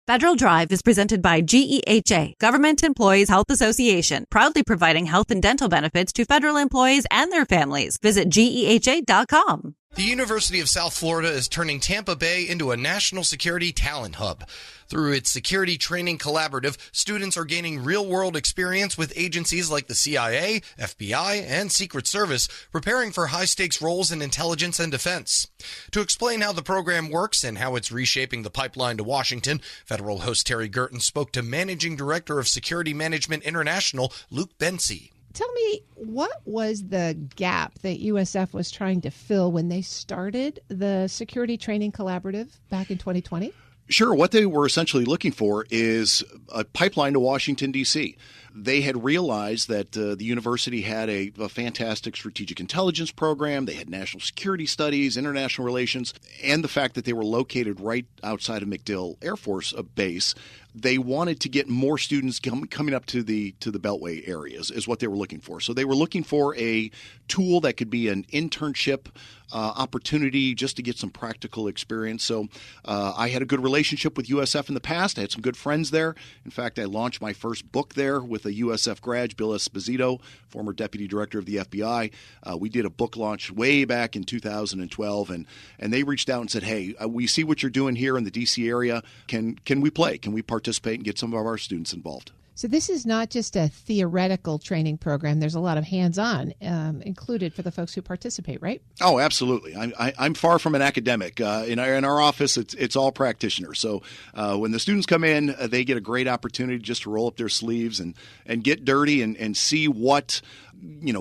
Federal Drive is presented by GEHA, Government Employees Health Association, proudly providing health and dental benefits to federal employees and their families. Visit GEHA.com. The University of South Florida is turning Tampa Bay into a national security talent hub. Through its Security Training Collaborative, students are gaining real-world experience with agencies like the CIA, FBI, and Secret Service, preparing for high-stakes roles in intelligence and defense. To explain how the program works and how it's reshaping the pipeline to Washington, Federal host Terry Gerton spoke to Managing Director of Security Management International, Luke Bensi. Tell me, what was the gap that USF was trying to fill when they started the Security Training Collaborative back in 2020? Sure. What they were essentially looking for is a pipeline to Washington, D.C. They had realized that the university had a fantastic strategic intelligence program. They had national security studies, international relations, and the fact that they were located right outside of MacDill Air Force Base. They wanted to get more students coming up to the Beltway areas is what they were looking for. So they were looking for a tool that could be an internship opportunity just to get some practical experience. So I had a good relationship with USF in the past. I had some good friends there. In fact, I launched my first book there with a USF grad, Bill Esposito, former deputy director of the FBI. We did a book launch way back in 2012, and they reached out and said, hey, we see what you're doing here in the D.C. area. Can we play? Can we participate and get some of our students involved? So this is not just a theoretical training program. There's a lot of hands-on included for the folks who participate, right? Oh, absolutely. I'm far from an academic. In our office, it's all practitioners. So when the students come in, they get a great opportunity just to roll up their sleeves and get dirty and see what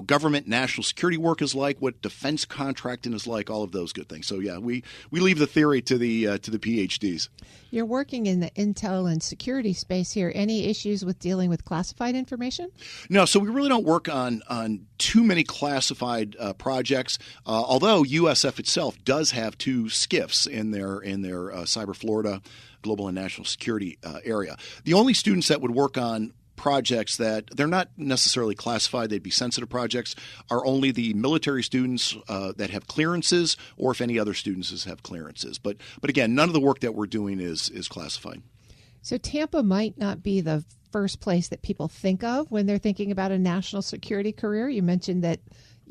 government national security work is like, what defense contracting is like, all of those good things. So yeah, we leave the theory to the PhDs. You're working in the intel and security space here. Any issues with dealing with classified information? No, so we really don't work on too many classified projects. Although USF itself does have 2 SCIFs in their Cyber Florida Global and National Security area. The only students that would work on projects that they're not necessarily classified, they'd be sensitive projects, are only the military students that have clearances, or if any other students have clearances. But again, none of the work that we're doing is classified. So Tampa might not be the first place that people think of when they're thinking about a national security career. You mentioned that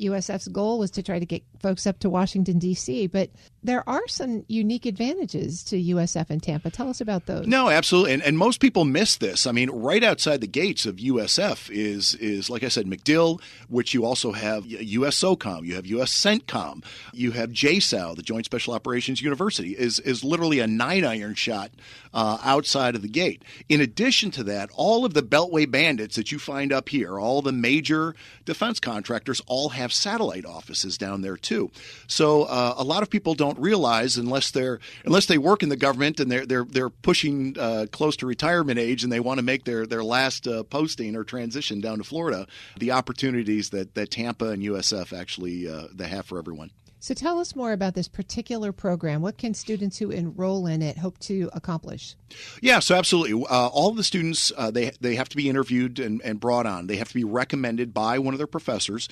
USF's goal was to try to get folks up to Washington, D.C., but there are some unique advantages to USF in Tampa. Tell us about those. No, absolutely. And most people miss this. I mean, right outside the gates of USF is like I said, MacDill, which you also have USSOCOM, you have US CENTCOM, you have JSOW, the Joint Special Operations University, is literally a 9-iron shot outside of the gate. In addition to that, all of the Beltway bandits that you find up here, all the major defense contractors all have satellite offices down there too. So a lot of people don't realize, unless they work in the government and they're pushing close to retirement age and they want to make their last posting or transition down to Florida, the opportunities that Tampa and USF actually they have for everyone. So tell us more about this particular program. What can students who enroll in it hope to accomplish? Yeah, so absolutely. All of the students, they have to be interviewed and brought on. They have to be recommended by one of their professors.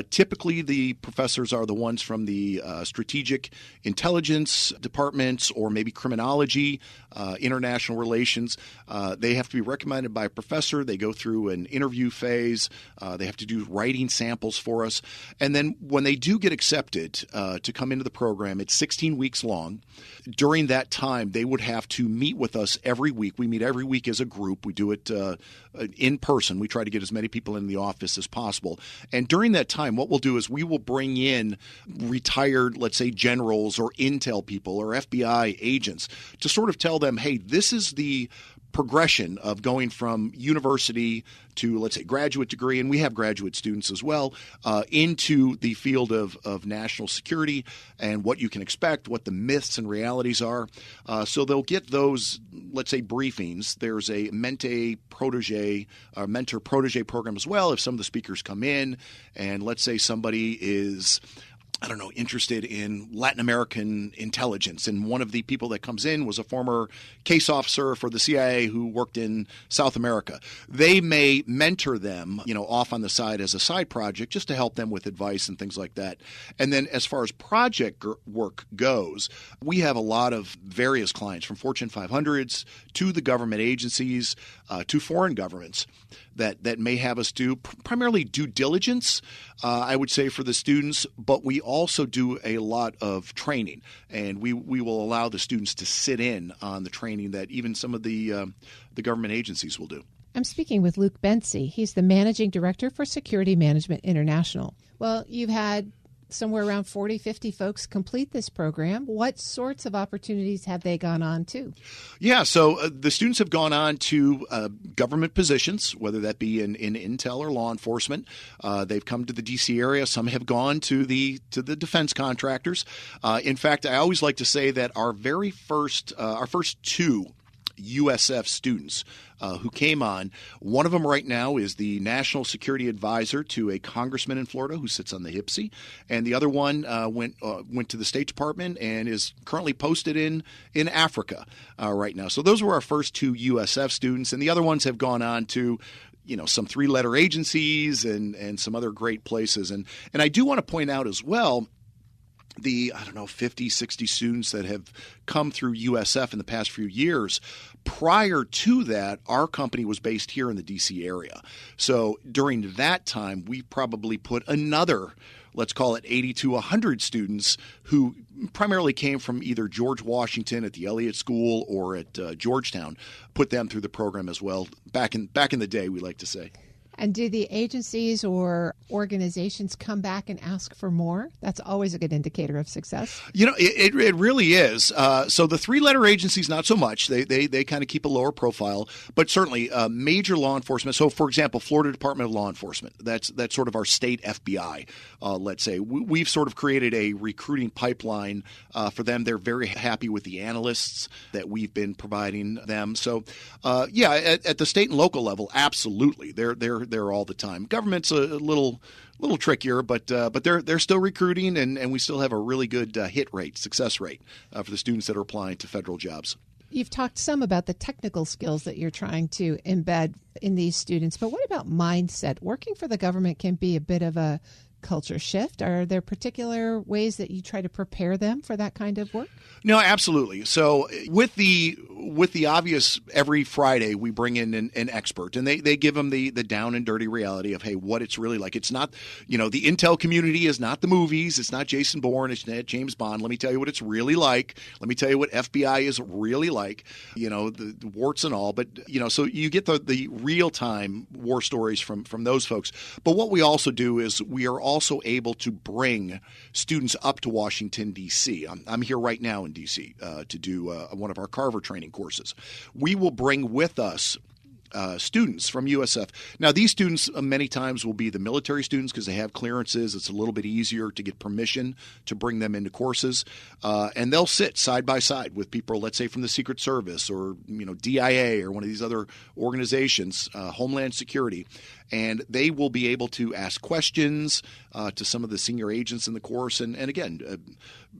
Typically, the professors are the ones from the strategic intelligence departments or maybe criminology, international relations. They have to be recommended by a professor. They go through an interview phase. They have to do writing samples for us. And then when they do get accepted to come into the program, it's 16 weeks long. During that time, they would have to meet with us every week. We meet every week as a group. We do it in person. We try to get as many people in the office as possible. And during that time, what we'll do is we will bring in retired, let's say, generals or intel people or FBI agents to sort of tell them, hey, this is the progression of going from university to, let's say, graduate degree, and we have graduate students as well, into the field of national security and what you can expect, what the myths and realities are. So they'll get those, let's say, briefings. There's a mentor-protege program as well. If some of the speakers come in and let's say somebody is interested in Latin American intelligence. And one of the people that comes in was a former case officer for the CIA who worked in South America. They may mentor them, off on the side as a side project just to help them with advice and things like that. And then as far as project work goes, we have a lot of various clients from Fortune 500s to the government agencies to foreign governments that may have us do primarily due diligence, I would say, for the students, but we also do a lot of training, and we will allow the students to sit in on the training that even some of the government agencies will do. I'm speaking with Luke Bensey. He's the Managing Director for Security Management International. Well, you've had somewhere around 40, 50 folks complete this program. What sorts of opportunities have they gone on to? Yeah, so the students have gone on to government positions, whether that be in intel or law enforcement. They've come to the D.C. area. Some have gone to the defense contractors. In fact, I always like to say that our first two USF students who came on. One of them right now is the National Security Advisor to a congressman in Florida who sits on the HPSI, and the other one went to the State Department and is currently posted in Africa right now. So those were our first two USF students, and the other ones have gone on to some three-letter agencies and some other great places. And I do want to point out as well the 50, 60 students that have come through USF in the past few years. Prior to that, our company was based here in the D.C. area. So during that time, we probably put another, let's call it 80 to 100 students who primarily came from either George Washington at the Elliott School or at Georgetown, put them through the program as well. Back in the day, we like to say. And do the agencies or organizations come back and ask for more? That's always a good indicator of success. It really is. So the three-letter agencies, not so much. They kind of keep a lower profile, but certainly major law enforcement. So, for example, Florida Department of Law Enforcement. That's sort of our state FBI. Let's say we've sort of created a recruiting pipeline for them. They're very happy with the analysts that we've been providing them. So, at the state and local level, absolutely, they're there all the time. Government's a little trickier, but they're still recruiting, and we still have a really good success rate for the students that are applying to federal jobs. You've talked some about the technical skills that you're trying to embed in these students, but what about mindset? Working for the government can be a bit of a culture shift. Are there particular ways that you try to prepare them for that kind of work? No, absolutely. So with the obvious, every Friday we bring in an expert, and they give them the down and dirty reality of, hey, what it's really like. It's not, the intel community is not the movies. It's not Jason Bourne. It's not James Bond. Let me tell you what it's really like. Let me tell you what FBI is really like, the warts and all. But, so you get the real-time war stories from those folks. But what we also do is we are also able to bring students up to Washington, D.C. I'm here right now in D.C. To do one of our Carver training courses. We will bring with us students from USF. Now, these students many times will be the military students because they have clearances. It's a little bit easier to get permission to bring them into courses. And they'll sit side by side with people, let's say, from the Secret Service or, DIA or one of these other organizations, Homeland Security. And they will be able to ask questions to some of the senior agents in the course. And again,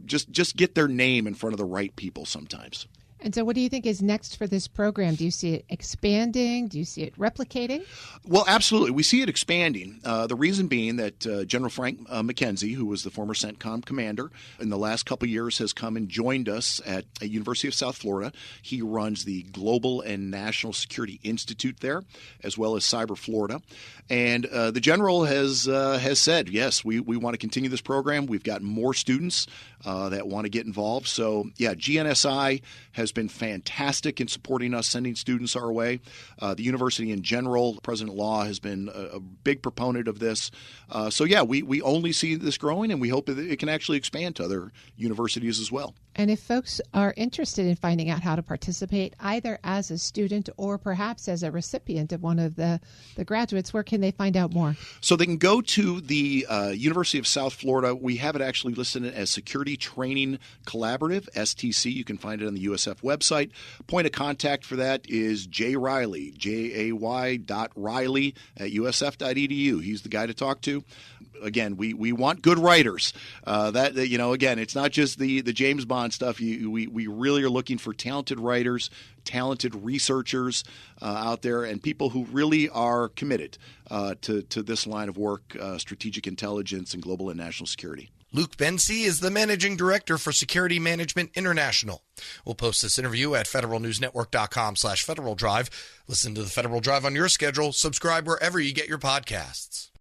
just get their name in front of the right people sometimes. And so what do you think is next for this program? Do you see it expanding? Do you see it replicating? Well, absolutely. We see it expanding. The reason being that General Frank McKenzie, who was the former CENTCOM commander, in the last couple of years has come and joined us at the University of South Florida. He runs the Global and National Security Institute there, as well as Cyber Florida. And the general has said, yes, we want to continue this program. We've got more students that want to get involved. So, yeah, GNSI has been fantastic in supporting us, sending students our way. The university in general, President Law has been a big proponent of this. We only see this growing, and we hope that it can actually expand to other universities as well. And if folks are interested in finding out how to participate, either as a student or perhaps as a recipient of one of the graduates, where can they find out more? So they can go to the University of South Florida. We have it actually listed as Security Training Collaborative, STC. You can find it on the USF website. Point of contact for that is Jay Riley, JAY.Riley at usf.edu. He's the guy to talk to. again, we want good writers. Again, it's not just the James Bond stuff. We really are looking for talented writers, talented researchers out there, and people who really are committed to this line of work, strategic intelligence and global and national security. Luke Bensey is the Managing Director for Security Management International. We'll post this interview at federalnewsnetwork.com/Federal Drive. Listen to the Federal Drive on your schedule. Subscribe wherever you get your podcasts.